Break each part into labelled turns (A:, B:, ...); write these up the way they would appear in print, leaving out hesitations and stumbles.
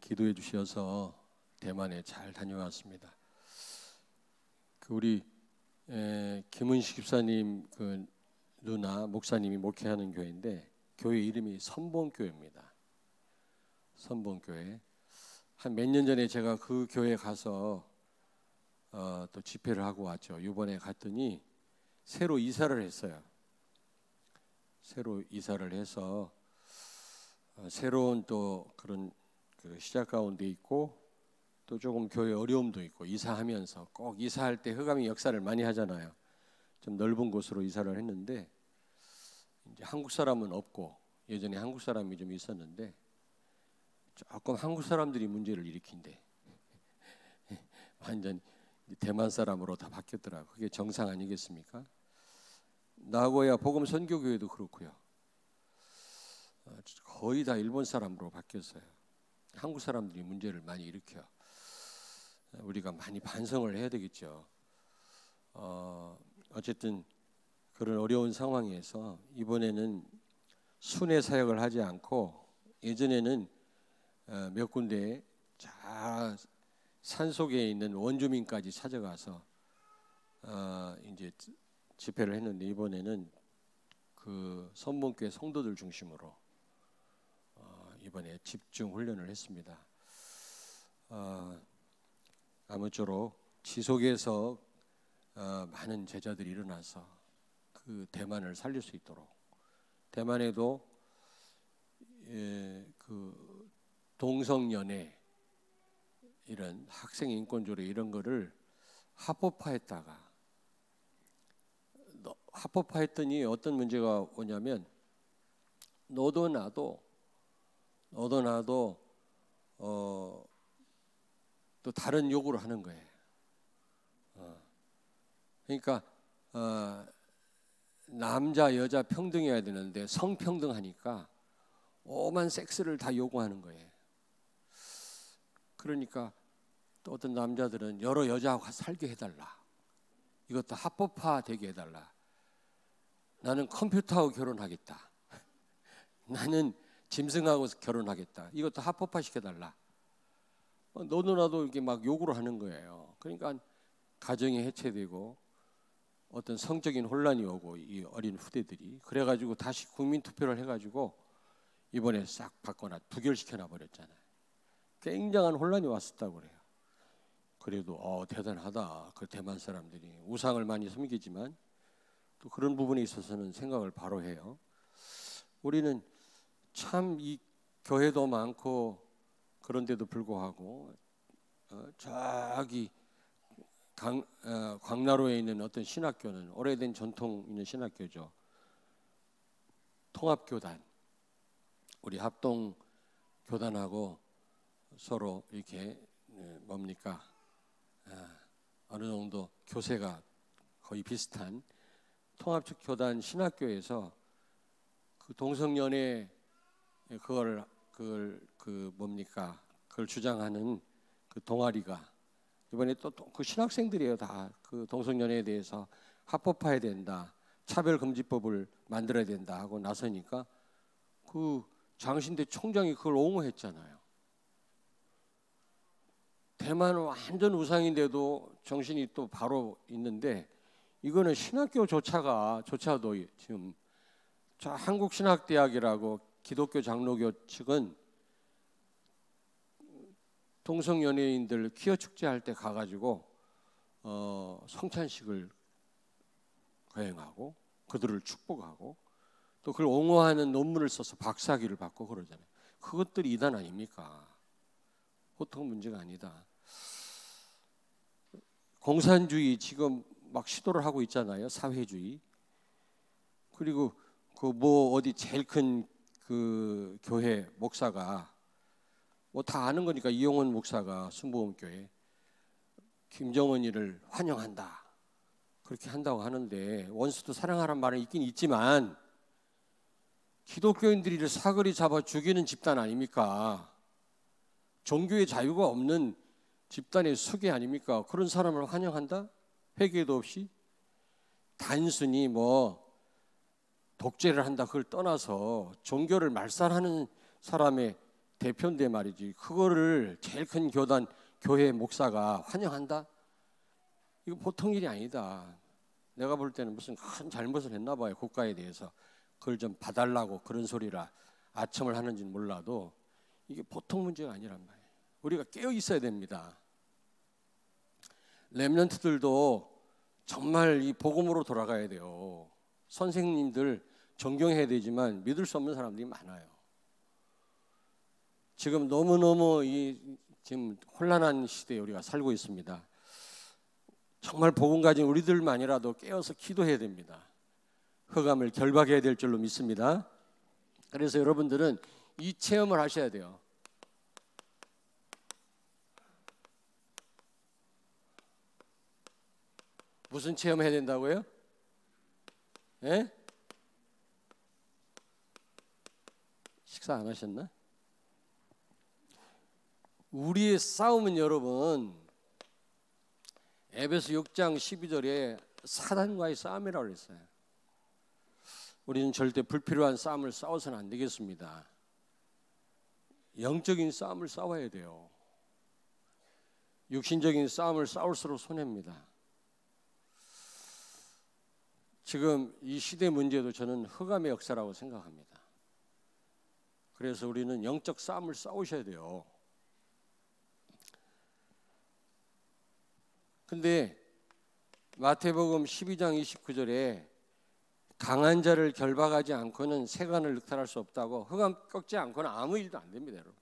A: 기도해 주셔서 대만에 잘 다녀왔습니다. 우리 김은식 집사님 그 누나 목사님이 목회하는 교회인데 교회 이름이 선봉교회입니다. 선봉교회. 한 몇 년 전에 제가 그 교회 가서 또 집회를 하고 왔죠. 이번에 갔더니 새로 이사를 했어요. 새로 이사를 해서 새로운 또 그런 그 시작 가운데 있고 또 조금 교회 어려움도 있고 이사하면서 꼭 이사할 때 흑암이 역사를 많이 하잖아요. 좀 넓은 곳으로 이사를 했는데 이제 한국 사람은 없고 예전에 한국 사람이 좀 있었는데 조금 한국 사람들이 문제를 일으킨대. 완전 대만 사람으로 다 바뀌었더라고. 그게 정상 아니겠습니까? 나고야 복음 선교교회도 그렇고요. 거의 다 일본 사람으로 바뀌었어요. 한국 사람들이 문제를 많이 일으켜. 우리가 많이 반성을 해야 되겠죠. 어쨌든 그런 어려운 상황에서 이번에는 순회 사역을 하지 않고 예전에는 몇 군데 산속에 있는 원주민까지 찾아가서 이제 집회를 했는데 이번에는 그 선봉교회 성도들 중심으로 이번에 집중 훈련을 했습니다. 아무쪼록 지속해서 많은 제자들이 일어나서 그 대만을 살릴 수 있도록 대만에도 그 동성연애 이런 학생 인권조례 이런 거를 합법화했다가 합법화했더니 어떤 문제가 오냐면 너도 나도 또 다른 요구를 하는 거예요. 그러니까 남자 여자 평등해야 되는데 성평등하니까 오만 섹스를 다 요구하는 거예요. 그러니까 또 어떤 남자들은 여러 여자하고 살게 해달라. 이것도 합법화되게 해달라. 나는 컴퓨터하고 결혼하겠다. 나는 짐승하고 결혼하겠다. 이것도 합법화시켜달라. 너도 나도 이렇게 막 요구를 하는 거예요. 그러니까 가정이 해체되고 어떤 성적인 혼란이 오고 이 어린 후대들이 그래가지고 다시 국민투표를 해가지고 이번에 싹 바꿔놔 부결시켜놔 버렸잖아요. 굉장한 혼란이 왔었다고 그래요. 그래도 대단하다. 그 대만 사람들이 우상을 많이 섬기지만 또 그런 부분에 있어서는 생각을 바로 해요. 우리는 참 이 교회도 많고 그런데도 불구하고 저기 광나루에 있는 어떤 신학교는 오래된 전통 있는 신학교죠. 통합교단. 우리 합동교단하고 서로 이렇게 뭡니까? 어느 정도 교세가 거의 비슷한 통합교단 신학교에서 그 동성연애 그걸 주장하는 그 동아리가 이번에 또 그 신학생들이에요. 다 그 동성연애에 대해서 합법화해야 된다. 차별금지법을 만들어야 된다 하고 나서니까 그 장신대 총장이 그걸 옹호했잖아요. 대만은 완전 우상인데도 정신이 또 바로 있는데 이거는 신학교조차도 지금 한국신학대학이라고 기독교 장로교 측은 동성연예인들 퀴어 축제할 때 가가지고 성찬식을 거행하고 그들을 축복하고 또 그걸 옹호하는 논문을 써서 박사학위를 받고 그러잖아요. 그것들이 이단 아닙니까? 보통 문제가 아니다. 공산주의 지금 막 시도를 하고 있잖아요. 사회주의. 그리고 그 어디 제일 큰 그 교회 목사가 다 아는 거니까 이용원 목사가 순복음교회 김정은이를 환영한다. 그렇게 한다고 하는데 원수도 사랑하라는 말은 있긴 있지만 기독교인들을 사거리 잡아 죽이는 집단 아닙니까? 종교의 자유가 없는 집단의 수괴 아닙니까? 그런 사람을 환영한다? 회개도 없이? 단순히 독재를 한다 그걸 떠나서 종교를 말살하는 사람의 대표인데 말이지. 그거를 제일 큰 교회 목사가 환영한다? 이거 보통 일이 아니다. 내가 볼 때는 무슨 큰 잘못을 했나 봐요. 국가에 대해서. 그걸 좀 봐달라고 그런 소리라 아첨을 하는지는 몰라도 이게 보통 문제가 아니란 말이에요. 우리가 깨어 있어야 됩니다. 렘넌트들도 정말 이 복음으로 돌아가야 돼요. 선생님들 존경해야 되지만 믿을 수 없는 사람들이 많아요. 지금 너무너무 지금 혼란한 시대에 우리가 살고 있습니다. 정말 복음 가진 우리들만이라도 깨어서 기도해야 됩니다. 흑암을 결박해야 될 줄로 믿습니다. 그래서 여러분들은 이 체험을 하셔야 돼요. 무슨 체험해야 된다고요? 예? 식사 안 하셨나? 우리의 싸움은 여러분 에베소 6장 12절에 사단과의 싸움이라고 그랬어요. 우리는 절대 불필요한 싸움을 싸워서는 안 되겠습니다. 영적인 싸움을 싸워야 돼요. 육신적인 싸움을 싸울수록 손해입니다. 지금 이 시대 문제도 저는 흑암의 역사라고 생각합니다. 그래서 우리는 영적 싸움을 싸우셔야 돼요. 근데 마태복음 12장 29절에 강한 자를 결박하지 않고는 세간을 늑탈할 수 없다고, 흑암 꺾지 않고는 아무 일도 안 됩니다. 여러분.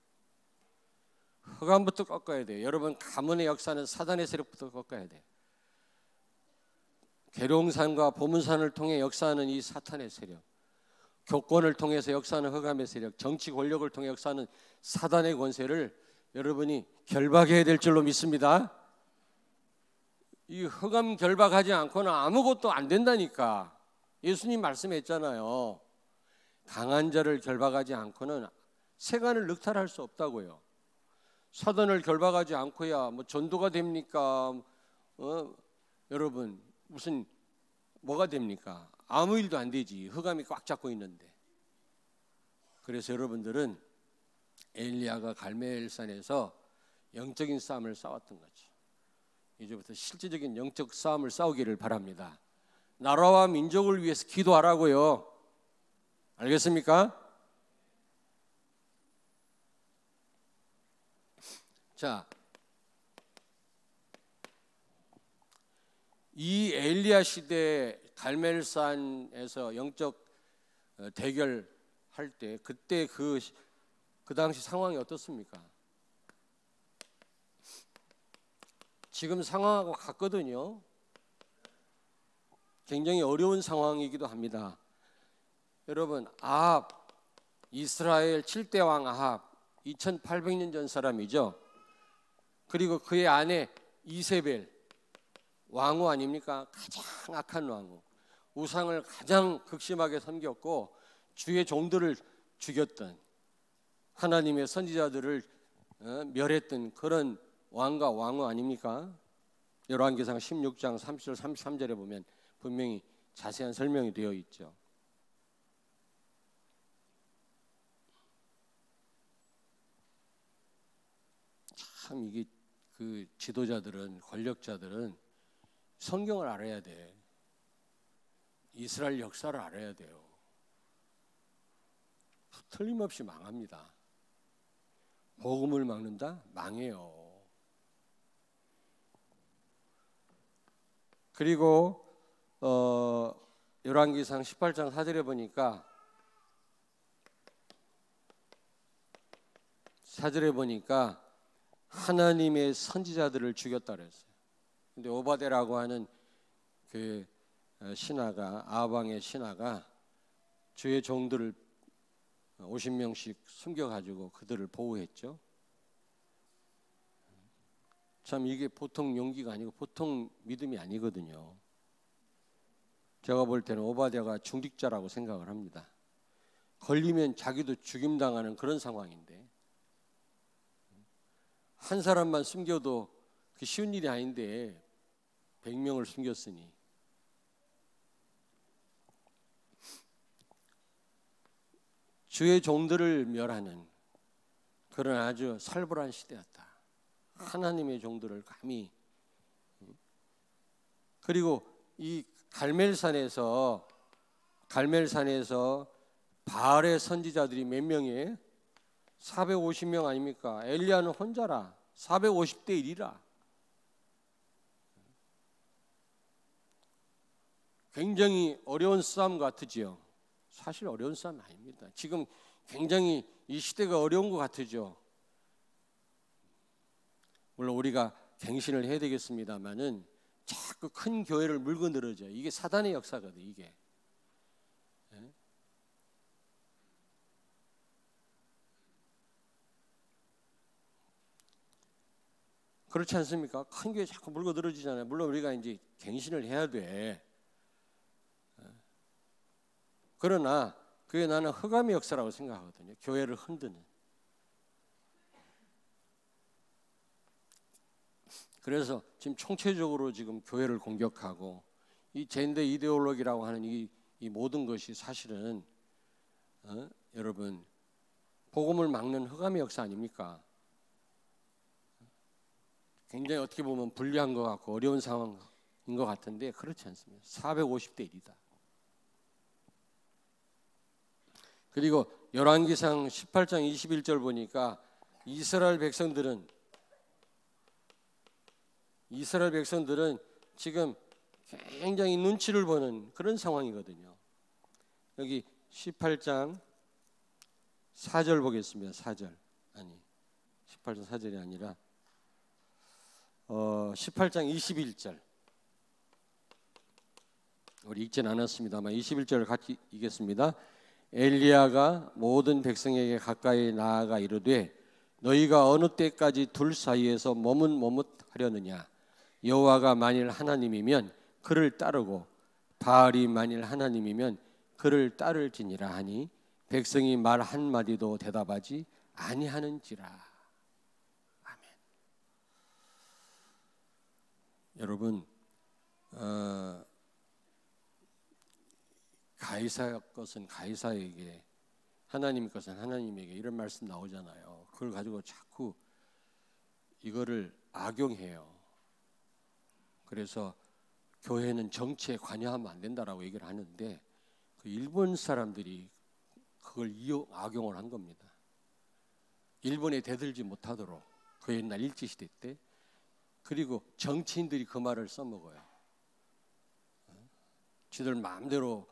A: 흑암부터 꺾어야 돼요. 여러분, 가문의 역사는 사단의 세력부터 꺾어야 돼요. 계룡산과 보문산을 통해 역사하는 이 사탄의 세력, 교권을 통해서 역사하는 흑암의 세력, 정치 권력을 통해 역사하는 사단의 권세를 여러분이 결박해야 될 줄로 믿습니다. 이 흑암 결박하지 않고는 아무것도 안 된다니까. 예수님 말씀했잖아요. 강한 자를 결박하지 않고는 세간을 늑탈할 수 없다고요. 사단을 결박하지 않고야 뭐 전도가 됩니까? 여러분 무슨 뭐가 됩니까? 아무 일도 안 되지. 흑암이 꽉 잡고 있는데. 그래서 여러분들은 엘리야가 갈멜산에서 영적인 싸움을 싸웠던 거죠. 이제부터 실제적인 영적 싸움을 싸우기를 바랍니다. 나라와 민족을 위해서 기도하라고요. 알겠습니까? 자, 이 엘리야 시대 갈멜산에서 영적 대결할 때 그때 그 당시 상황이 어떻습니까? 지금 상황하고 같거든요. 굉장히 어려운 상황이기도 합니다. 여러분, 아합, 이스라엘 7대 왕 아합, 2800년 전 사람이죠. 그리고 그의 아내 이세벨, 왕후 아닙니까? 가장 악한 왕후. 우상을 가장 극심하게 섬겼고 주의 종들을 죽였던, 하나님의 선지자들을 멸했던 그런 왕과 왕후 아닙니까? 열왕기상 16장 30절 33절에 보면 분명히 자세한 설명이 되어 있죠. 참 이게 그 지도자들은, 권력자들은 성경을 알아야 돼. 이스라엘 역사를 알아야 돼요. 틀림없이 망합니다. 복음을 막는다? 망해요. 그리고 열왕기상 18장 4절에 보니까 4절에 보니까 하나님의 선지자들을 죽였다 그랬어요. 근데 오바데라고 하는 그 신하가, 아합왕의 신하가 주의 종들을 50명씩 숨겨가지고 그들을 보호했죠. 참 이게 보통 용기가 아니고 보통 믿음이 아니거든요. 제가 볼 때는 오바댜가 중직자라고 생각을 합니다. 걸리면 자기도 죽임당하는 그런 상황인데 한 사람만 숨겨도 그 쉬운 일이 아닌데 100명을 숨겼으니 주의 종들을 멸하는 그런 아주 살벌한 시대였다. 하나님의 종들을 감히. 그리고 이 갈멜산에서 바알의 선지자들이 몇 명이에요? 450명 아닙니까? 엘리야는 혼자라. 450대 1이라. 굉장히 어려운 싸움 같으지요. 사실 어려운 싸움 아닙니다. 지금 굉장히 이 시대가 어려운 것 같으죠. 물론 우리가 갱신을 해야 되겠습니다만은 자꾸 큰 교회를 물고 늘어져요. 이게 사단의 역사거든. 이게. 그렇지 않습니까? 큰 교회 자꾸 물고 늘어지잖아요. 물론 우리가 이제 갱신을 해야 돼. 그러나 그게 나는 흑암의 역사라고 생각하거든요. 교회를 흔드는. 그래서 지금 총체적으로 지금 교회를 공격하고 이 젠더 이데올로기라고 하는 이 모든 것이 사실은 여러분 복음을 막는 흑암의 역사 아닙니까? 굉장히 어떻게 보면 불리한 것 같고 어려운 상황인 것 같은데 그렇지 않습니다. 450대 1이다. 그리고 열왕기상 18장 21절 보니까 이스라엘 백성들은 지금 굉장히 눈치를 보는 그런 상황이거든요. 여기 18장 4절 보겠습니다. 4절. 아니 18장 4절이 아니라 18장 21절. 우리 읽진 않았습니다만 21절을 같이 읽겠습니다. 엘리야가 모든 백성에게 가까이 나아가 이르되 너희가 어느 때까지 둘 사이에서 머뭇머뭇하려느냐. 여호와가 만일 하나님이면 그를 따르고 바알이 만일 하나님이면 그를 따를지니라 하니 백성이 말 한마디도 대답하지 아니하는지라. 아멘. 여러분 가이사 것은 가이사에게, 하나님 것은 하나님에게, 이런 말씀 나오잖아요. 그걸 가지고 자꾸 이거를 악용해요. 그래서 교회는 정치에 관여하면 안 된다라고 얘기를 하는데 그 일본 사람들이 그걸 악용을 한 겁니다. 일본에 대들지 못하도록, 그 옛날 일제시대 때. 그리고 정치인들이 그 말을 써먹어요. 지들 마음대로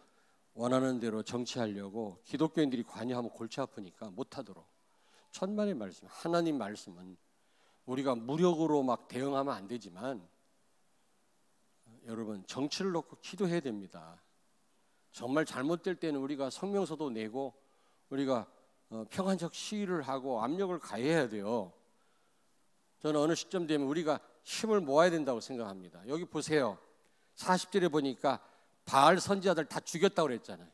A: 원하는 대로 정치하려고 기독교인들이 관여하면 골치 아프니까 못하도록. 천만의 말씀, 하나님 말씀은 우리가 무력으로 막 대응하면 안 되지만 여러분 정치를 놓고 기도해야 됩니다. 정말 잘못될 때는 우리가 성명서도 내고 우리가 평안적 시위를 하고 압력을 가해야 돼요. 저는 어느 시점 되면 우리가 힘을 모아야 된다고 생각합니다. 여기 보세요. 40절에 보니까 바알 선지자들 다 죽였다고 그랬잖아요.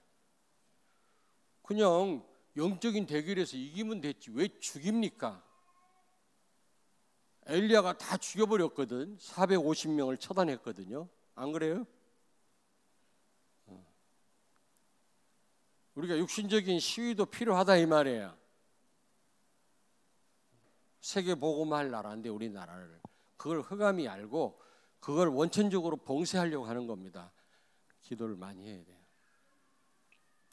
A: 그냥 영적인 대결에서 이기면 됐지 왜 죽입니까? 엘리야가 다 죽여버렸거든. 450명을 처단했거든요. 안 그래요? 우리가 육신적인 시위도 필요하다 이 말이에요. 세계 복음할 나라인데 우리나라를 그걸 흑암이 알고 그걸 원천적으로 봉쇄하려고 하는 겁니다. 기도를 많이 해야 돼요.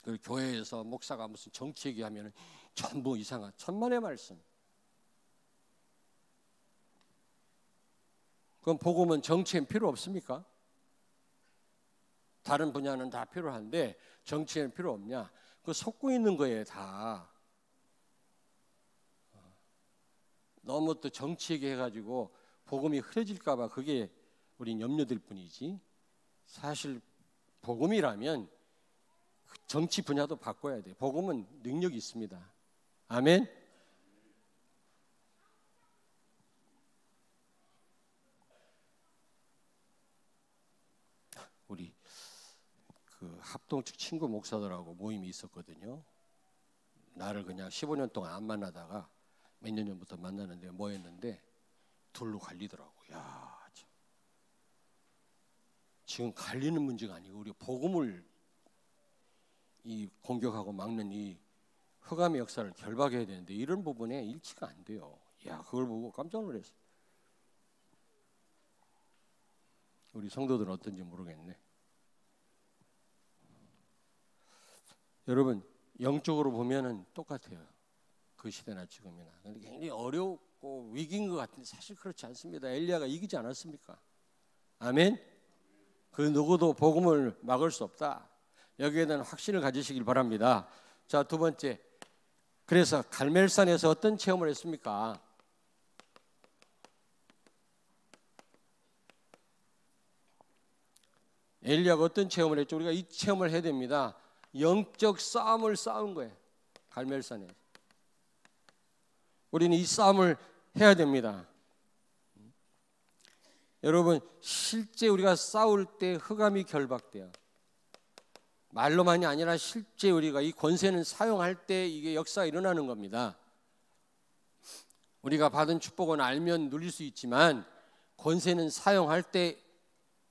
A: 그 교회에서 목사가 무슨 정치 얘기하면 전부 이상한 천만의 말씀. 그럼 복음은 정치엔 필요 없습니까? 다른 분야는 다 필요한데 정치엔 필요 없냐? 그거 속고 있는 거예요 다. 너무 또 정치 얘기해가지고 복음이 흐려질까 봐 그게 우린 염려될 뿐이지 사실 복음이라면 정치 분야도 바꿔야 돼. 복음은 능력이 있습니다. 아멘. 우리 그 합동 측 친구 목사들하고 모임이 있었거든요. 나를 그냥 15년 동안 안 만나다가 몇 년 전부터 만나는데 뭐였는데 둘로 갈리더라고. 야, 참. 지금 갈리는 문제가 아니고 우리 복음을 이 공격하고 막는 이 흑암의 역사를 결박해야 되는데 이런 부분에 일치가 안 돼요. 야, 그걸 보고 깜짝 놀랐어요. 우리 성도들은 어떤지 모르겠네. 여러분, 영적으로 보면은 똑같아요. 그 시대나 지금이나. 근데 굉장히 어렵고 위기인 것 같은데 사실 그렇지 않습니다. 엘리야가 이기지 않았습니까? 아멘. 그 누구도 복음을 막을 수 없다. 여기에 대한 확신을 가지시길 바랍니다. 자, 두 번째. 그래서 갈멜산에서 어떤 체험을 했습니까? 엘리야가 어떤 체험을 했죠? 우리가 이 체험을 해야 됩니다. 영적 싸움을 싸운 거예요. 갈멜산에서. 우리는 이 싸움을 해야 됩니다. 여러분, 실제 우리가 싸울 때 흑암이 결박돼요. 말로만이 아니라 실제 우리가 이 권세는 사용할 때 이게 역사가 일어나는 겁니다. 우리가 받은 축복은 알면 누릴 수 있지만 권세는 사용할 때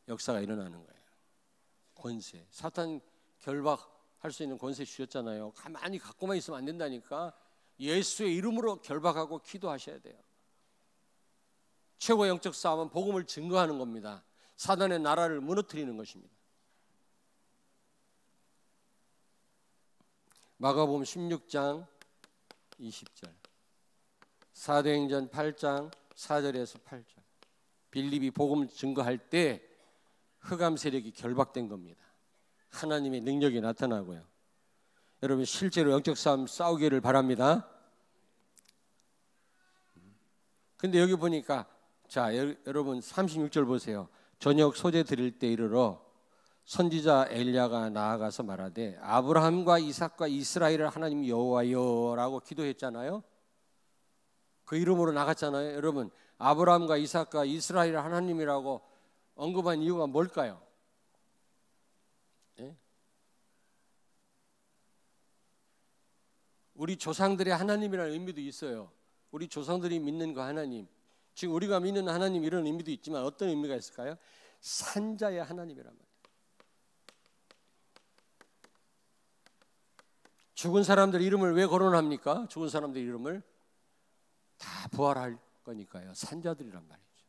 A: 역사가 일어나는 거예요. 권세. 사탄 결박할 수 있는 권세 주셨잖아요. 가만히 갖고만 있으면 안 된다니까. 예수의 이름으로 결박하고 기도하셔야 돼요. 최고의 영적 싸움은 복음을 증거하는 겁니다. 사단의 나라를 무너뜨리는 것입니다. 마가복음 16장 20절, 사도행전 8장 4절에서 8절. 빌립이 복음을 증거할 때 흑암 세력이 결박된 겁니다. 하나님의 능력이 나타나고요. 여러분, 실제로 영적 싸움 싸우기를 바랍니다. 근데 여기 보니까 자, 여러분 36절 보세요. 저녁 소재 드릴 때 이르러 선지자 엘리야가 나아가서 말하되 아브라함과 이삭과 이스라엘을 하나님 여호와여라고 기도했잖아요. 그 이름으로 나갔잖아요. 여러분, 아브라함과 이삭과 이스라엘을 하나님이라고 언급한 이유가 뭘까요? 예? 우리 조상들의 하나님이라는 의미도 있어요. 우리 조상들이 믿는 그 하나님, 지금 우리가 믿는 하나님 이런 의미도 있지만 어떤 의미가 있을까요? 산자의 하나님이란 말이에요. 죽은 사람들 이름을 왜 거론합니까? 죽은 사람들 이름을 다 부활할 거니까요. 산자들이란 말이죠.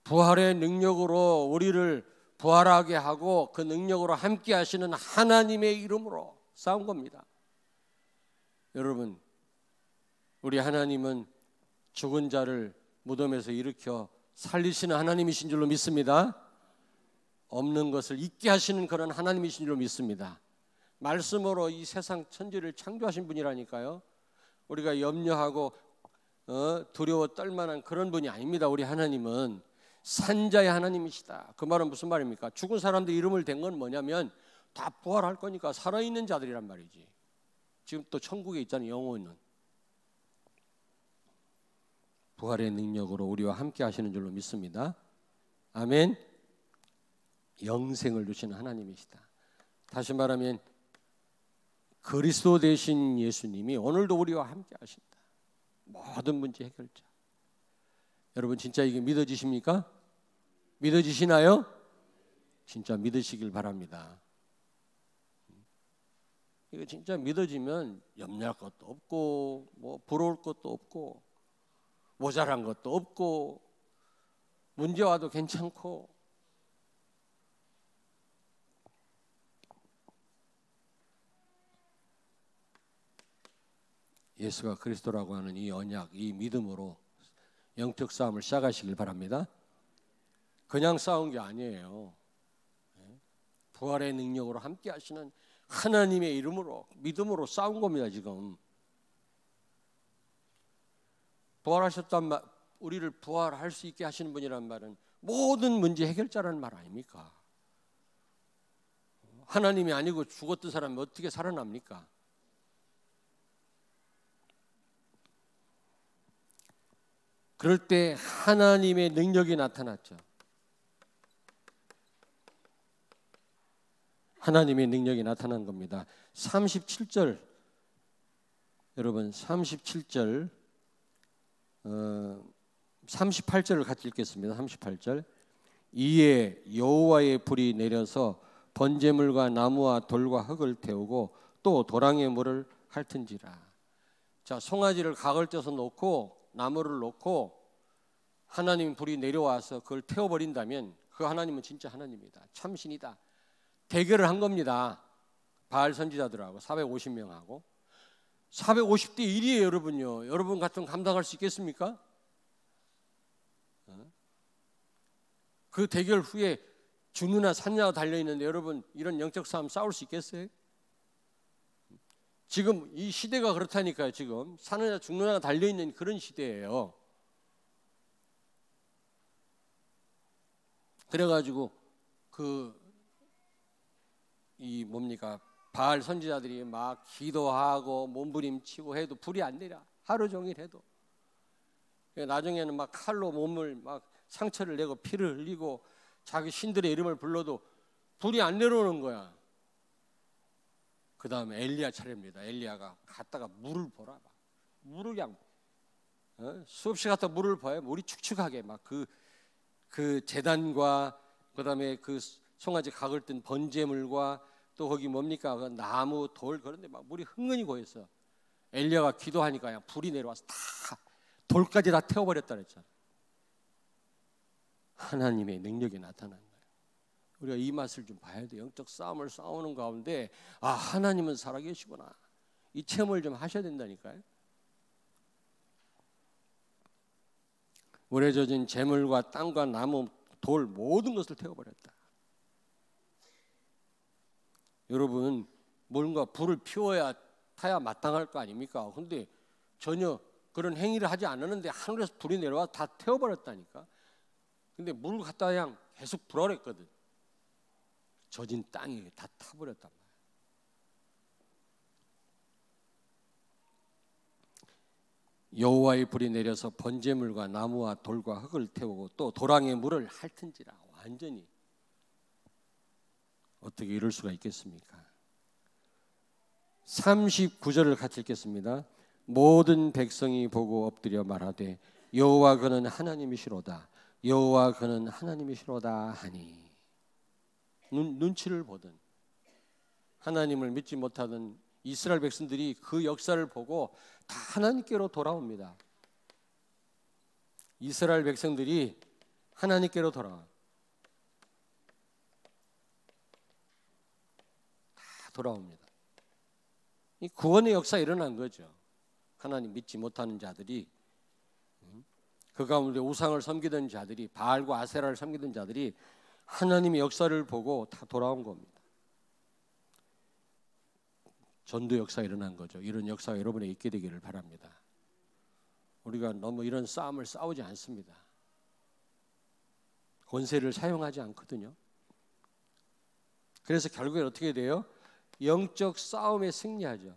A: 부활의 능력으로 우리를 부활하게 하고 그 능력으로 함께 하시는 하나님의 이름으로 싸운 겁니다. 여러분, 우리 하나님은 죽은 자를 무덤에서 일으켜 살리시는 하나님이신 줄로 믿습니다. 없는 것을 있게 하시는 그런 하나님이신 줄로 믿습니다. 말씀으로 이 세상 천지를 창조하신 분이라니까요. 우리가 염려하고 두려워 떨만한 그런 분이 아닙니다. 우리 하나님은 산자의 하나님이시다. 그 말은 무슨 말입니까? 죽은 사람들 이름을 댄 건 뭐냐면 다 부활할 거니까 살아있는 자들이란 말이지. 지금 또 천국에 있잖아요. 영혼은 부활의 능력으로 우리와 함께 하시는 줄로 믿습니다. 아멘. 영생을 주시는 하나님이시다. 다시 말하면 그리스도 되신 예수님이 오늘도 우리와 함께 하신다. 모든 문제 해결자. 여러분, 진짜 이게 믿어지십니까? 믿어지시나요? 진짜 믿으시길 바랍니다. 이거 진짜 믿어지면 염려할 것도 없고 뭐 부러울 것도 없고 모자란 것도 없고 문제 와도 괜찮고. 예수가 그리스도라고 하는 이 언약, 이 믿음으로 영적 싸움을 시작하시길 바랍니다. 그냥 싸운 게 아니에요. 부활의 능력으로 함께 하시는 하나님의 이름으로, 믿음으로 싸운 겁니다. 지금 부활하셨단 말, 우리를 부활할 수 있게 하시는 분이란 말은 모든 문제 해결자라는 말 아닙니까? 하나님이 아니고 죽었던 사람이 어떻게 살아납니까? 그럴 때 하나님의 능력이 나타났죠. 하나님의 능력이 나타난 겁니다. 37절, 여러분 37절 38절을 같이 읽겠습니다. 38절. 이에 여호와의 불이 내려서 번제물과 나무와 돌과 흙을 태우고 또 도랑의 물을 핥은지라. 자, 송아지를 각을 떼서 놓고 나무를 놓고 하나님 불이 내려와서 그걸 태워버린다면 그 하나님은 진짜 하나님이다, 참신이다. 대결을 한 겁니다. 바알 선지자들하고 450명하고 450대 1이에요. 여러분요. 여러분 같으면 감당할 수 있겠습니까? 그 대결 후에 죽느냐 사느냐가 달려있는데 여러분 이런 영적 싸움 싸울 수 있겠어요? 지금 이 시대가 그렇다니까요. 지금 사느냐 죽느냐가 달려있는 그런 시대예요. 그래가지고 이 뭡니까, 바알 선지자들이 막 기도하고 몸부림치고 해도 불이 안 내려. 하루 종일 해도. 나중에는 막 칼로 몸을 막 상처를 내고 피를 흘리고 자기 신들의 이름을 불러도 불이 안 내려오는 거야. 그 다음에 엘리야 차례입니다. 엘리야가 갔다가 물을 보라. 물을 그냥 수없이 갔다 물을 봐요. 물이 축축하게 막 그 제단과 그 다음에 그 송아지 각을 뜬 번제물과 또 거기 뭡니까, 그 나무 돌 그런데 막 물이 흥건히 고였어. 엘리야가 기도하니까 그냥 불이 내려와서 다 돌까지 다 태워버렸다 그랬잖아. 하나님의 능력이 나타난 거예요. 우리가 이 맛을 좀 봐야 돼. 영적 싸움을 싸우는 가운데 하나님은 살아계시구나, 이 체험을 좀 하셔야 된다니까요. 물에 젖은 재물과 땅과 나무 돌 모든 것을 태워버렸다. 여러분 뭔가 불을 피워야 타야 마땅할 거 아닙니까? 근데 전혀 그런 행위를 하지 않았는데 하늘에서 불이 내려와 다 태워버렸다니까. 근데 물 갖다 그냥 계속 불어냈거든. 젖은 땅이 다 타버렸단 말이야. 여호와의 불이 내려서 번제물과 나무와 돌과 흙을 태우고 또 도랑의 물을 핥은지라. 완전히 어떻게 이럴 수가 있겠습니까? 39절을 같이 읽겠습니다. 모든 백성이 보고 엎드려 말하되 여호와 그는 하나님이시로다, 여호와 그는 하나님이시로다 하니. 눈치를 보던 하나님을 믿지 못하던 이스라엘 백성들이 그 역사를 보고 다 하나님께로 돌아옵니다. 이스라엘 백성들이 하나님께로 돌아와. 다 돌아옵니다. 이 구원의 역사가 일어난 거죠. 하나님 믿지 못하는 자들이, 그 가운데 우상을 섬기던 자들이, 바알과 아세라를 섬기던 자들이 하나님의 역사를 보고 다 돌아온 겁니다. 전도 역사가 일어난 거죠. 이런 역사가 여러분에 있게 되기를 바랍니다. 우리가 너무 이런 싸움을 싸우지 않습니다. 권세를 사용하지 않거든요. 그래서 결국에 어떻게 돼요? 영적 싸움에 승리하죠.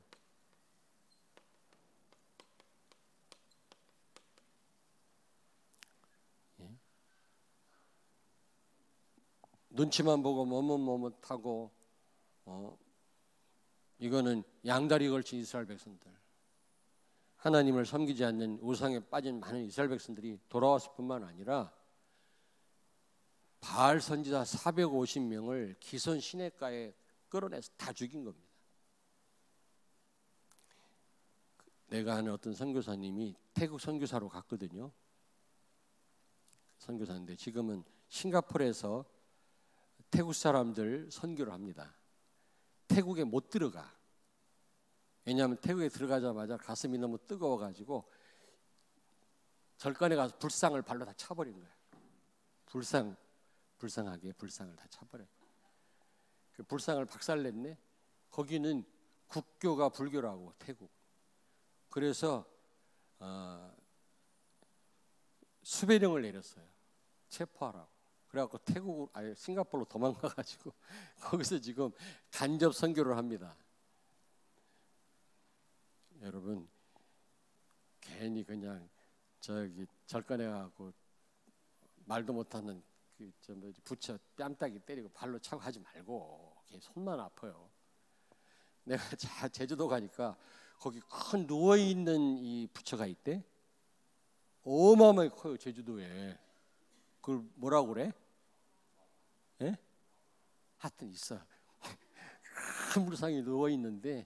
A: 눈치만 보고 머뭇머뭇하고 이거는 양다리 걸친 이스라엘 백성들, 하나님을 섬기지 않는 우상에 빠진 많은 이스라엘 백성들이 돌아왔을 뿐만 아니라 바알 선지자 450명을 기손 시냇가에 끌어내서 다 죽인 겁니다. 내가 아는 어떤 선교사님이 태국 선교사로 갔거든요. 선교사인데 지금은 싱가포르에서 태국 사람들 선교를 합니다. 태국에 못 들어가. 왜냐하면 태국에 들어가자마자 가슴이 너무 뜨거워가지고 절간에 가서 불상을 발로 다 차버린 거예요. 불쌍하게 불상을 다 차버려요. 그 불상을 박살냈네. 거기는 국교가 불교라고, 태국. 그래서 수배령을 내렸어요. 체포하라고. 그래갖고 싱가포르로 도망가가지고 거기서 지금 간접 선교를 합니다. 여러분 괜히 그냥 저기 절간에 가고 말도 못하는 부처 뺨따기 때리고 발로 차고 하지 말고, 손만 아파요. 내가 제주도 가니까 거기 큰 누워있는 이 부처가 있대. 어마어마하게 커요, 제주도에. 그걸 뭐라고 그래? 예? 하여튼 있어. 큰 불상이 누워있는데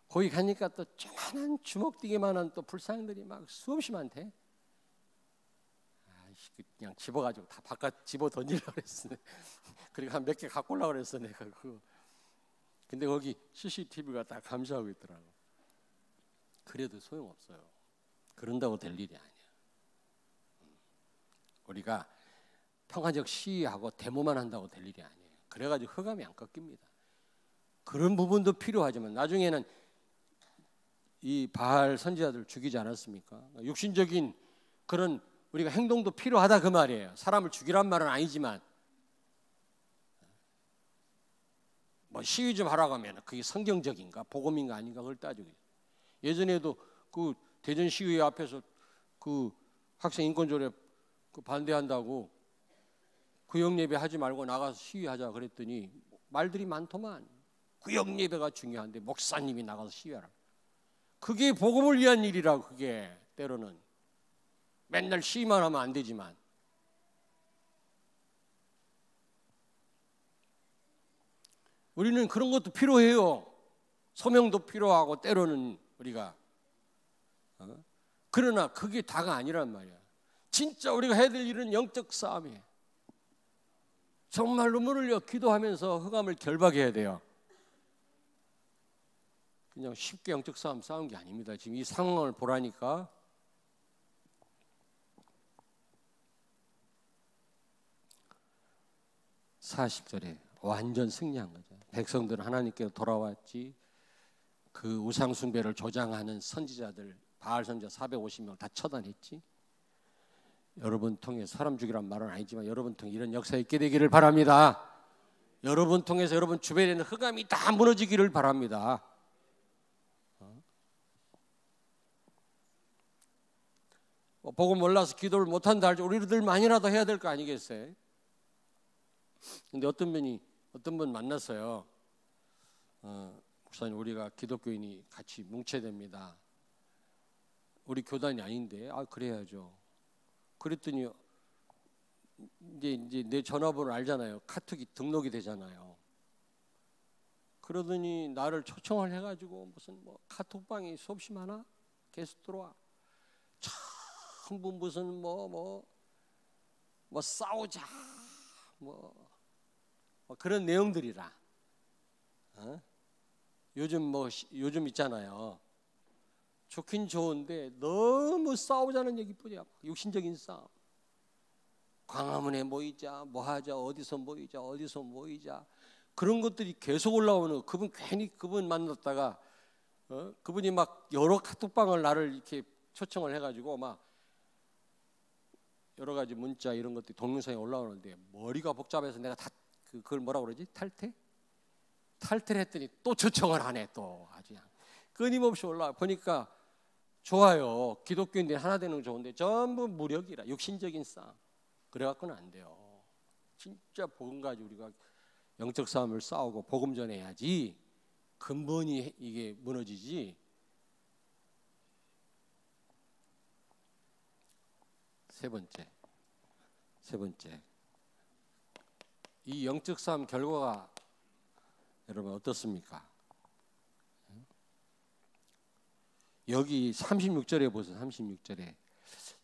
A: 거기 가니까 또 조그만한 주먹튀기만한 또 불상들이 막 수없이 많대. 그냥 집어가지고 다 바깥 집어 던지려고 그랬어. 그리고 한 몇 개 갖고 오려고 그랬어 내가 그거. 근데 거기 CCTV가 딱 감시하고 있더라고. 그래도 소용없어요. 그런다고 될 일이 아니야. 우리가 평화적 시위하고 데모만 한다고 될 일이 아니에요. 그래가지고 흑암이 안 꺾입니다. 그런 부분도 필요하지만 나중에는 이 바알 선지자들 죽이지 않았습니까? 육신적인 그런 우리가 행동도 필요하다 그 말이에요. 사람을 죽이란 말은 아니지만 뭐 시위 좀 하라고 하면 그게 성경적인가 복음인가 아닌가 그걸 따지고 있어요. 예전에도 그 대전 시위 앞에서 그 학생 인권조례 그 반대한다고 구역 예배 하지 말고 나가서 시위하자 그랬더니 말들이 많더만. 구역 예배가 중요한데 목사님이 나가서 시위하라. 그게 복음을 위한 일이라고. 그게 때로는 맨날 시위만 하면 안 되지만 우리는 그런 것도 필요해요. 소명도 필요하고 때로는 우리가 그러나 그게 다가 아니란 말이야. 진짜 우리가 해야 될 일은 영적 싸움이에요. 정말 눈물을 흘려 기도하면서 흑암을 결박해야 돼요. 그냥 쉽게 영적 싸움 싸운 게 아닙니다. 지금 이 상황을 보라니까. (40절에) 완전 승리한 거죠. 백성들은 하나님께로 돌아왔지. 그 우상 숭배를 조장하는 선지자들 바알 선지자 450명 다 처단했지. 여러분 통해 사람 죽이란 말은 아니지만 여러분 통해 이런 역사 있게 되기를 바랍니다. 여러분 통해서 여러분 주변에 있는 흑암이 다 무너지기를 바랍니다. 복음 몰라서 기도를 못한다 할지 우리들만이라도 해야 될 거 아니겠어요? 근데 어떤 분 만났어요. 목사님 우리가 기독교인이 같이 뭉쳐야 됩니다. 우리 교단이 아닌데 그래야죠. 그랬더니 이제 내 전화번호 알잖아요. 카톡이 등록이 되잖아요. 그러더니 나를 초청을 해가지고 무슨 뭐 카톡방이 수없이 많아 계속 들어와. 전부 무슨 뭐 싸우자 뭐 그런 내용들이라. 요즘 있잖아요. 좋긴 좋은데 너무 싸우자는 얘기뿐이야. 육신적인 싸움. 광화문에 모이자, 뭐 하자, 어디서 모이자. 그런 것들이 계속 올라오는. 그분 괜히 그분 만났다가 그분이 막 여러 카톡방을 나를 이렇게 초청을 해가지고 막 여러 가지 문자 이런 것들이 동영상에 올라오는데 머리가 복잡해서 내가 다 그걸 뭐라고 그러지? 탈퇴를 했더니 또 초청을 하네. 또 아주 끊임없이 올라와. 보니까 좋아요. 기독교인들이 하나 되는 건 좋은데 전부 무력이라 육신적인 싸움. 그래갖고는 안 돼요. 진짜 복음 가지고 우리가 영적 싸움을 싸우고 복음 전해야지 근본이 이게 무너지지. 세 번째 이 영적 싸움 결과가 여러분 어떻습니까? 여기 36절에 보세요. 36절에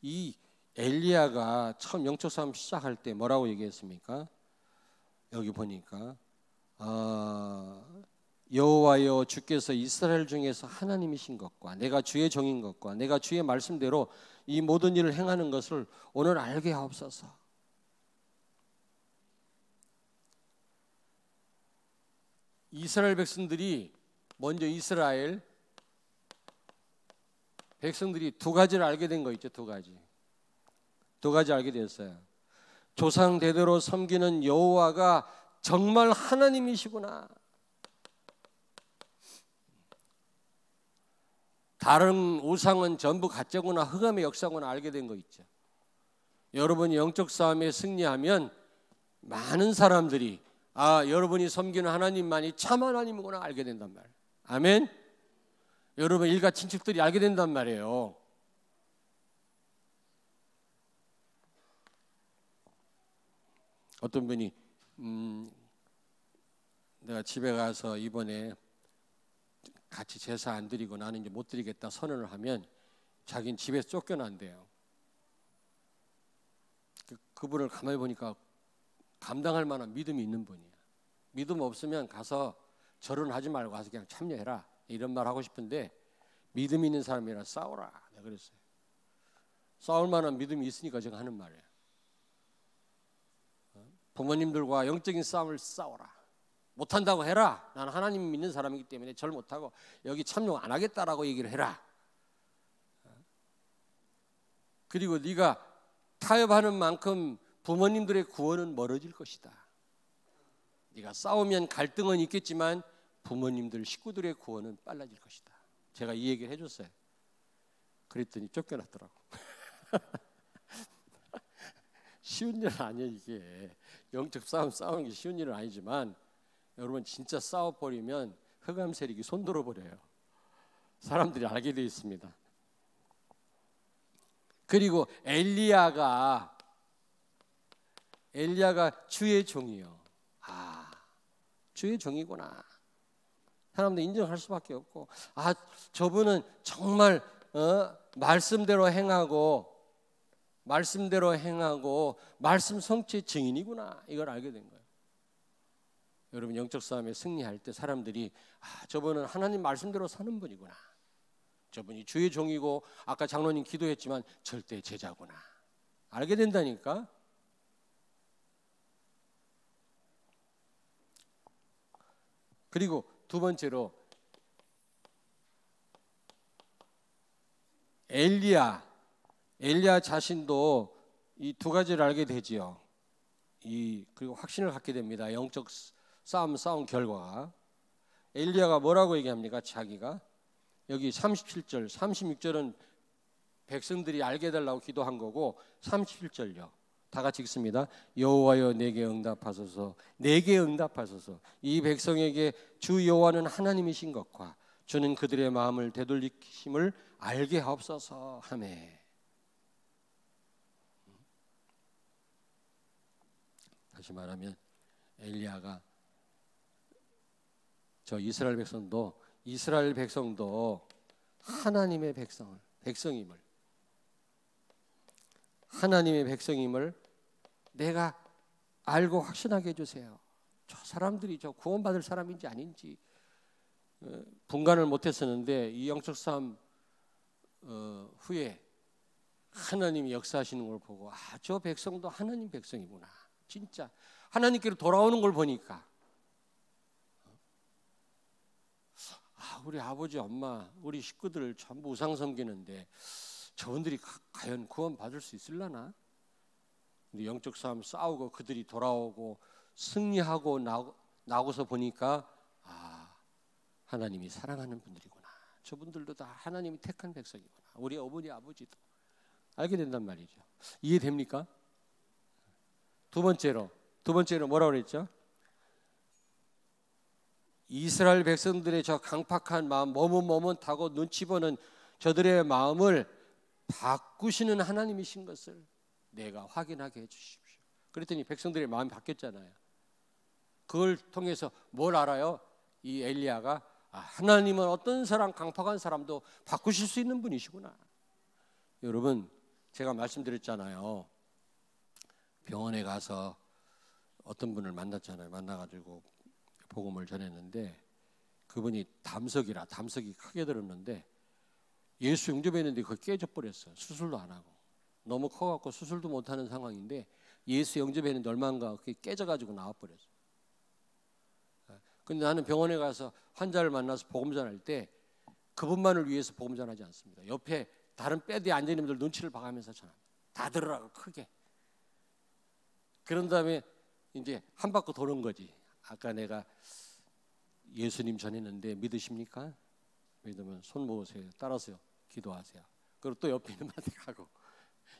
A: 이 엘리야가 처음 영적 싸움 시작할 때 뭐라고 얘기했습니까? 여기 보니까 여호와여 주께서 이스라엘 중에서 하나님이신 것과 내가 주의 종인 것과 내가 주의 말씀대로 이 모든 일을 행하는 것을 오늘 알게 하옵소서. 이스라엘 백성들이 먼저 이스라엘 백성들이 두 가지를 알게 된 거 있죠. 두 가지 알게 됐어요. 조상 대대로 섬기는 여호와가 정말 하나님이시구나. 다른 우상은 전부 가짜구나, 흑암의 역사구나 알게 된 거 있죠. 여러분이 영적 싸움에 승리하면 많은 사람들이 여러분이 섬기는 하나님만이 참 하나님이구나 알게 된단 말이에요. 아멘. 여러분 일가 친척들이 알게 된단 말이에요. 어떤 분이 내가 집에 가서 이번에 같이 제사 안 드리고 나는 이제 못 드리겠다 선언을 하면 자기는 집에서 쫓겨난대요. 그분을 가만히 보니까 감당할 만한 믿음이 있는 분이야. 믿음 없으면 가서 절은 하지 말고 가서 그냥 참여해라 이런 말 하고 싶은데 믿음 있는 사람이랑 싸우라 내가 그랬어요. 싸울 만한 믿음이 있으니까 제가 하는 말이에요. 부모님들과 영적인 싸움을 싸워라. 못한다고 해라. 나는 하나님 믿는 사람이기 때문에 절 못하고 여기 참여 안 하겠다라고 얘기를 해라. 그리고 네가 타협하는 만큼 부모님들의 구원은 멀어질 것이다. 네가 싸우면 갈등은 있겠지만 부모님들 식구들의 구원은 빨라질 것이다. 제가 이 얘기를 해줬어요. 그랬더니 쫓겨났더라고. 쉬운 일은 아니에요. 이게 영적 싸우는 게 쉬운 일은 아니지만 여러분 진짜 싸워버리면 흑암 세력이 손들어 버려요. 사람들이 알게 되어 있습니다. 그리고 엘리야가 주의 종이요. 주의 종이구나. 사람들 인정할 수밖에 없고, 저분은 정말 말씀대로 행하고 말씀 성취의 증인이구나. 이걸 알게 된 거예요. 여러분 영적 싸움에 승리할 때 사람들이 저분은 하나님 말씀대로 사는 분이구나. 저분이 주의 종이고 아까 장로님 기도했지만 절대 제자구나. 알게 된다니까. 그리고 두 번째로 엘리야 자신도 이 두 가지를 알게 되지요. 그리고 확신을 갖게 됩니다. 영적 싸움 결과가. 엘리야가 뭐라고 얘기합니까? 자기가 여기 37절, 36절은 백성들이 알게 해달라고 기도한 거고 37절요. 다 같이 읽습니다. 여호와여 내게 응답하소서. 내게 응답하소서. 이 백성에게 주 여호와는 하나님이신 것과 주는 그들의 마음을 되돌리심을 알게 하옵소서 하매. 다시 말하면 엘리야가 저 이스라엘 백성도 하나님의 백성임을 내가 알고 확신하게 해주세요. 저 사람들이 저 구원받을 사람인지 아닌지 분간을 못했었는데 이 영적 싸움 후에 하나님이 역사하시는 걸 보고 저 백성도 하나님 백성이구나. 진짜 하나님께로 돌아오는 걸 보니까 우리 아버지 엄마 우리 식구들 전부 우상 섬기는데 저분들이 과연 구원 받을 수 있을라나? 근데 영적 싸움 싸우고 그들이 돌아오고 승리하고 나고서 보니까 하나님이 사랑하는 분들이구나. 저분들도 다 하나님이 택한 백성이구나. 우리 어머니 아버지도 알게 된단 말이죠. 이해됩니까? 두 번째로 뭐라고 그랬죠? 이스라엘 백성들의 저 강팍한 마음, 머뭇머뭇하고 눈치 보는 저들의 마음을 바꾸시는 하나님이신 것을 내가 확인하게 해주십시오. 그랬더니 백성들의 마음이 바뀌었잖아요. 그걸 통해서 뭘 알아요? 이 엘리야가 하나님은 어떤 사람, 강팍한 사람도 바꾸실 수 있는 분이시구나. 여러분 제가 말씀드렸잖아요. 병원에 가서 어떤 분을 만났잖아요. 만나가지고 복음을 전했는데 그분이 담석이 크게 들었는데 예수 영접했는데 그거 깨져버렸어요. 수술도 안 하고 너무 커갖고 수술도 못하는 상황인데 예수 영접했는데 얼마인가 그게 깨져가지고 나와버렸어요. 근데 나는 병원에 가서 환자를 만나서 복음 전할 때 그분만을 위해서 복음 전하지 않습니다. 옆에 다른 베드에 앉아있는 분들 눈치를 봐가면서 전합니다. 다 들으라고 크게. 그런 다음에 이제 한 바퀴 도는 거지. 아까 내가 예수님 전했는데 믿으십니까? 믿으면 손 모으세요. 따라서 기도하세요. 그리고 또 옆에 있는 분한테 가고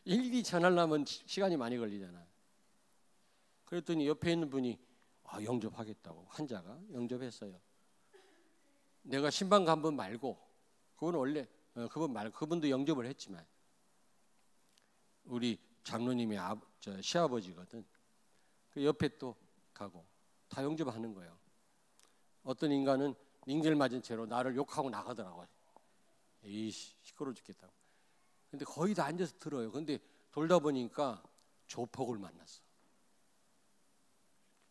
A: 일일이 전하려면 시간이 많이 걸리잖아. 그랬더니 옆에 있는 분이 영접하겠다고 환자가 영접했어요. 내가 신방 간 분 말고 그분은 원래 그분도 영접을 했지만 우리 장로님이 시아버지거든. 그 옆에 또 가고 다 영접하는 거예요. 어떤 인간은 링겔 맞은 채로 나를 욕하고 나가더라고요. 에이씨, 시끄러워 죽겠다고. 근데 거의 다 앉아서 들어요. 근데 돌다 보니까 조폭을 만났어.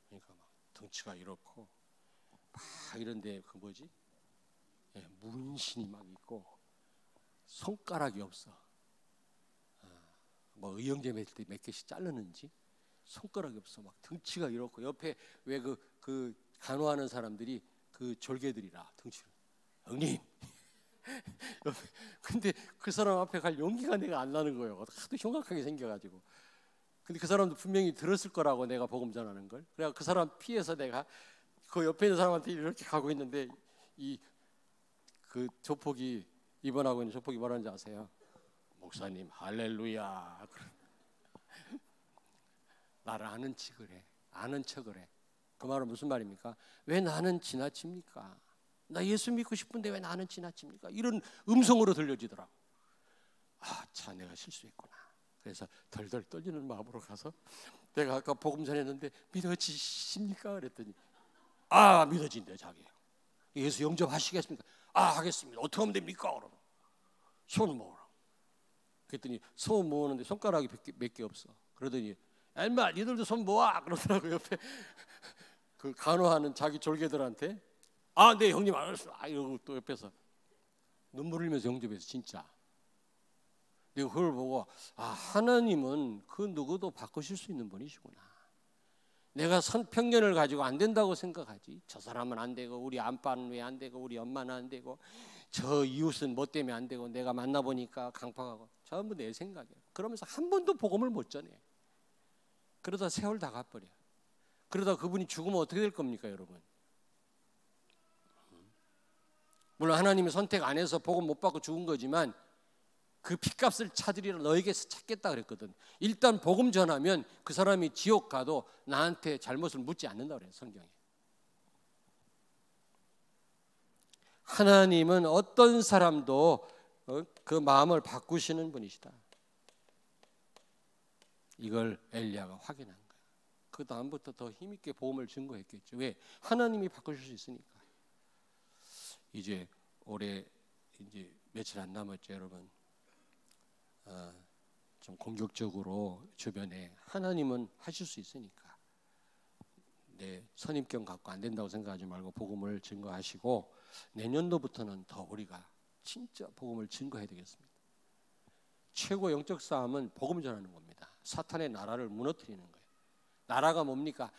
A: 그러니까 막 덩치가 이렇고 막 이런데 그 뭐지? 문신이 막 있고 손가락이 없어. 뭐 의형제 몇 개씩 자르는지 손가락이 없어. 막 덩치가 이렇고 옆에 왜 그 간호하는 사람들이 그 졸개들이라 덩치를. 형님. 근데 그 사람 앞에 갈 용기가 내가 안 나는 거예요. 하도 흉악하게 생겨가지고. 근데 그 사람도 분명히 들었을 거라고 내가 복음 전하는 걸. 그래서 그 사람 피해서 내가 그 옆에 있는 사람한테 이렇게 가고 있는데 그 조폭이 입원하고 있는 조폭이 뭐라는지 아세요? 목사님 할렐루야. 나를 아는 척을 해. 아는 척을 해. 그 말은 무슨 말입니까? 왜 나는 지나칩니까? 나 예수 믿고 싶은데 왜 나는 지나칩니까? 이런 음성으로 들려지더라고. 아, 참 내가 실수했구나. 그래서 덜덜 떨리는 마음으로 가서 내가 아까 복음 전했는데 믿어지십니까? 그랬더니 아, 믿어진대 자기. 예수 영접하시겠습니까? 아, 하겠습니다. 어떻게 하면 됩니까? 그러면 손 모으라. 그랬더니 손 모으는데 손가락이 몇 개 없어. 그러더니 얼마 니들도 손 모아 그러더라고. 옆에 그 간호하는 자기 졸개들한테 아, 네 형님 알았어. 이러고 또 옆에서 눈물 흘리면서 영접해서 진짜. 내가 그걸 보고 아, 하나님은 그 누구도 바꾸실 수 있는 분이시구나. 내가 편견을 가지고 안 된다고 생각하지. 저 사람은 안 되고 우리 아빠는 왜 안 되고 우리 엄마는 안 되고 저 이웃은 뭐 때문에 안 되고 내가 만나보니까 강팍하고 전부 내 생각이야. 그러면서 한 번도 복음을 못 전해. 그러다 세월 다 가버려. 그러다 그분이 죽으면 어떻게 될 겁니까 여러분? 물론 하나님이 선택 안 해서 복음 못 받고 죽은 거지만 그 핏값을 찾으리라 너에게서 찾겠다 그랬거든. 일단 복음 전하면 그 사람이 지옥 가도 나한테 잘못을 묻지 않는다 그래요 성경에. 하나님은 어떤 사람도 그 마음을 바꾸시는 분이시다. 이걸 엘리야가 확인한 거야. 그 다음부터 더 힘있게 복음을 증거했겠죠. 왜? 하나님이 바꾸실 수 있으니까. 이제 올해 이제 며칠 안 남았죠 여러분. 좀 공격적으로 주변에 하나님은 하실 수 있으니까 내 선입견 갖고 안 된다고 생각하지 말고 복음을 증거하시고 내년도부터는 더 우리가 진짜 복음을 증거해야 되겠습니다. 최고 영적 싸움은 복음 전하는 겁니다. 사탄의 나라를 무너뜨리는 거예요. 나라가 뭡니까?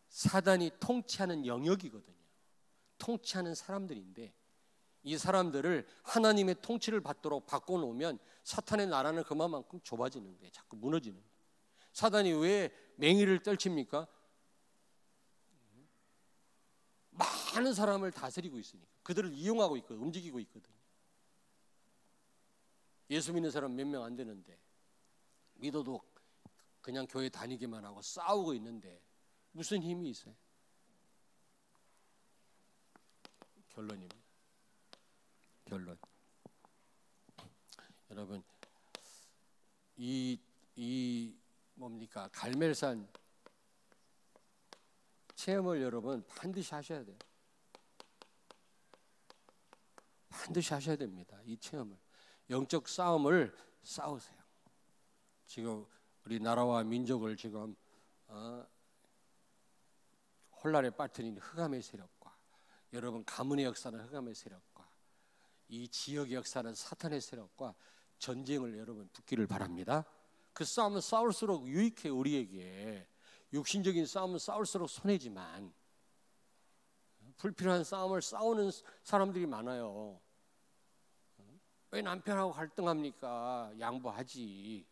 A: 사단이 통치하는 영역이거든요. 통치하는 사람들인데 이 사람들을 하나님의 통치를 받도록 바꿔놓으면 사탄의 나라는 그만큼 좁아지는 거예요. 자꾸 무너지는 거예요. 사단이 왜 맹위를 떨칩니까? 많은 사람을 다스리고 있으니까. 그들을 이용하고 있고 움직이고 있거든요. 예수 믿는 사람 몇 명 안 되는데 믿어도 그냥 교회 다니기만 하고 싸우고 있는데 무슨 힘이 있어요? 결론입니다. 결론. 여러분 이 뭡니까? 갈멜산 체험을 여러분 반드시 하셔야 돼요. 반드시 하셔야 됩니다. 이 체험을. 영적 싸움을 싸우세요. 지금 우리 나라와 민족을 지금 혼란에 빠뜨린 흑암의 세력과 여러분 가문의 역사는 흑암의 세력과 이 지역의 역사는 사탄의 세력과 전쟁을 여러분 붙기를 바랍니다. 그 싸움은 싸울수록 유익해. 우리에게 육신적인 싸움은 싸울수록 손해지만 불필요한 싸움을 싸우는 사람들이 많아요. 왜 남편하고 갈등합니까? 양보하지.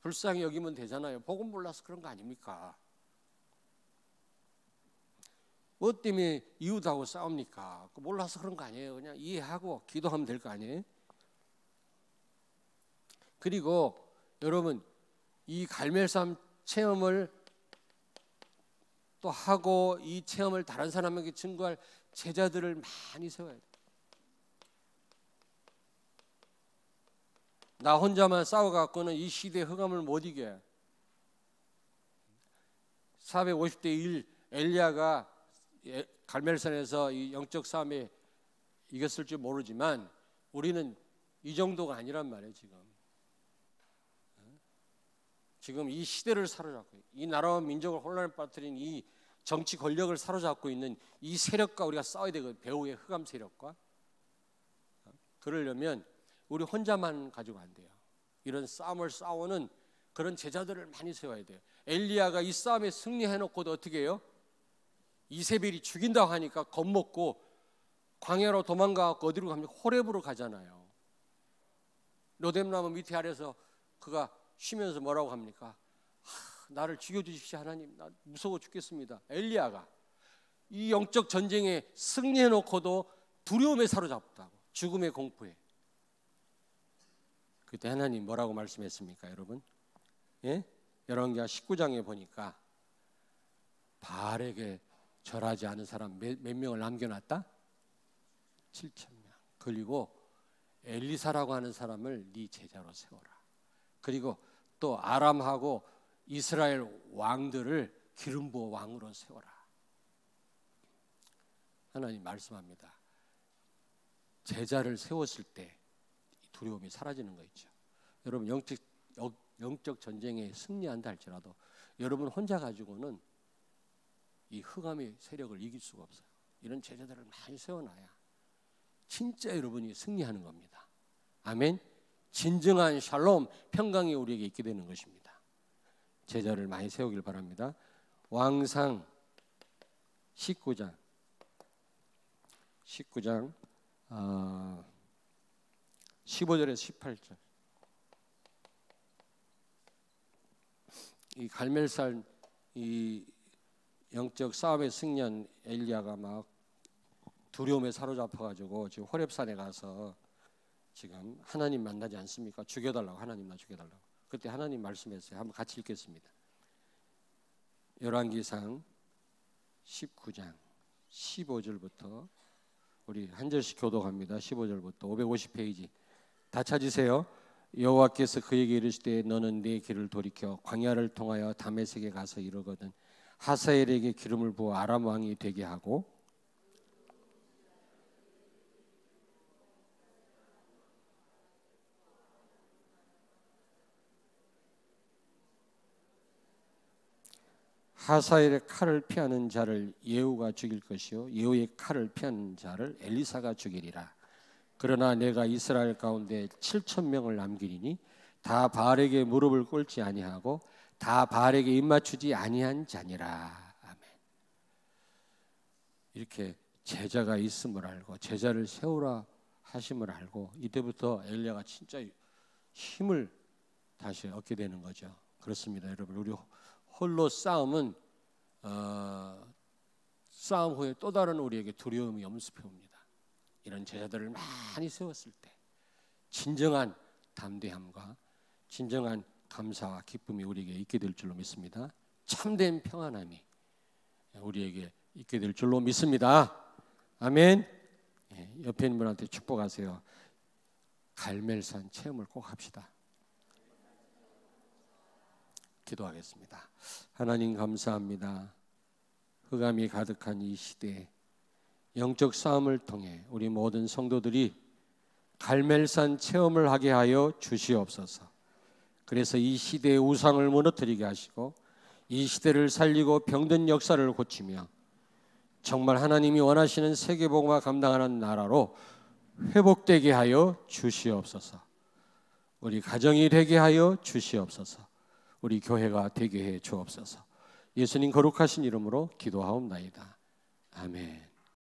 A: 불쌍히 여기면 되잖아요. 복음 몰라서 그런 거 아닙니까? 뭐 때문에 이웃하고 싸웁니까? 몰라서 그런 거 아니에요. 그냥 이해하고 기도하면 될 거 아니에요? 그리고 여러분 이 갈멜산 체험을 또 하고 이 체험을 다른 사람에게 증거할 제자들을 많이 세워야 돼요. 나 혼자만 싸워갖고는 이 시대의 흑암을 못 이겨요. 450대 1 엘리야가 갈멜산에서 이 영적 싸움에 이겼을지 모르지만 우리는 이 정도가 아니란 말이에요. 지금 이 시대를 사로잡고 이 나라와 민족을 혼란에 빠뜨린 이 정치 권력을 사로잡고 있는 이 세력과 우리가 싸워야 되거든요. 배후의 흑암 세력과. 그러려면 우리 혼자만 가지고 안 돼요. 이런 싸움을 싸우는 그런 제자들을 많이 세워야 돼요. 엘리야가 이 싸움에 승리해놓고도 어떻게 해요? 이세벨이 죽인다고 하니까 겁먹고 광야로 도망가고 어디로 갑니까? 호렙으로 가잖아요. 로뎀나무 밑에 아래서 그가 쉬면서 뭐라고 합니까? 나를 죽여주십시오 하나님, 나 무서워 죽겠습니다. 엘리야가 이 영적 전쟁에 승리해놓고도 두려움에 사로잡았다고, 죽음의 공포에. 그때 하나님 뭐라고 말씀했습니까, 여러분? 예? 열왕기하 19장에 보니까 바알에게 절하지 않은 사람 몇 명을 남겨놨다? 7,000명. 그리고 엘리사라고 하는 사람을 네 제자로 세워라. 그리고 또 아람하고 이스라엘 왕들을 기름 부어 왕으로 세워라. 하나님 말씀합니다. 제자를 세웠을 때 두려움이 사라지는 거 있죠. 여러분 영적 전쟁에 승리한다 할지라도 여러분 혼자 가지고는 이 흑암의 세력을 이길 수가 없어요. 이런 제자들을 많이 세워놔야 진짜 여러분이 승리하는 겁니다. 아멘. 진정한 샬롬, 평강이 우리에게 있게 되는 것입니다. 제자를 많이 세우길 바랍니다. 왕상 19장 15절에서 18절. 이 갈멜산 이 영적 싸움에 승리한 엘리야가 막 두려움에 사로잡혀가지고 지금 호렙산에 가서 지금 하나님 만나지 않습니까? 죽여달라고, 하나님 나 죽여달라고. 그때 하나님 말씀했어요. 한번 같이 읽겠습니다. 열왕기상 19장 15절부터 우리 한 절씩 교독합니다. 15절부터 550페이지 다 찾으세요. 여호와께서 그에게 이르시되 너는 네 길을 돌이켜 광야를 통하여 다메섹에 가서 이르거든 하사엘에게 기름을 부어 아람 왕이 되게 하고 하사엘의 칼을 피하는 자를 예후가 죽일 것이요 예후의 칼을 피하는 자를 엘리사가 죽이리라. 그러나 내가 이스라엘 가운데 7,000명을 남기리니 다 바알에게 무릎을 꿇지 아니하고 다 바알에게 입맞추지 아니한 자니라. 아멘. 이렇게 제자가 있음을 알고 제자를 세우라 하심을 알고 이때부터 엘리야가 진짜 힘을 다시 얻게 되는 거죠. 그렇습니다, 여러분. 우리 홀로 싸움은 싸움 후에 또 다른 우리에게 두려움이 엄습해 옵니다. 이런 제자들을 많이 세웠을 때 진정한 담대함과 진정한 감사와 기쁨이 우리에게 있게 될 줄로 믿습니다. 참된 평안함이 우리에게 있게 될 줄로 믿습니다. 아멘. 옆에 있는 분한테 축복하세요. 갈멜산 체험을 꼭 합시다. 기도하겠습니다. 하나님 감사합니다. 흑암이 가득한 이 시대에 영적 싸움을 통해 우리 모든 성도들이 갈멜산 체험을 하게 하여 주시옵소서. 그래서 이 시대의 우상을 무너뜨리게 하시고 이 시대를 살리고 병든 역사를 고치며 정말 하나님이 원하시는 세계복음화 감당하는 나라로 회복되게 하여 주시옵소서. 우리 가정이 되게 하여 주시옵소서. 우리 교회가 되게 해 주옵소서. 예수님 거룩하신 이름으로 기도하옵나이다. 아멘.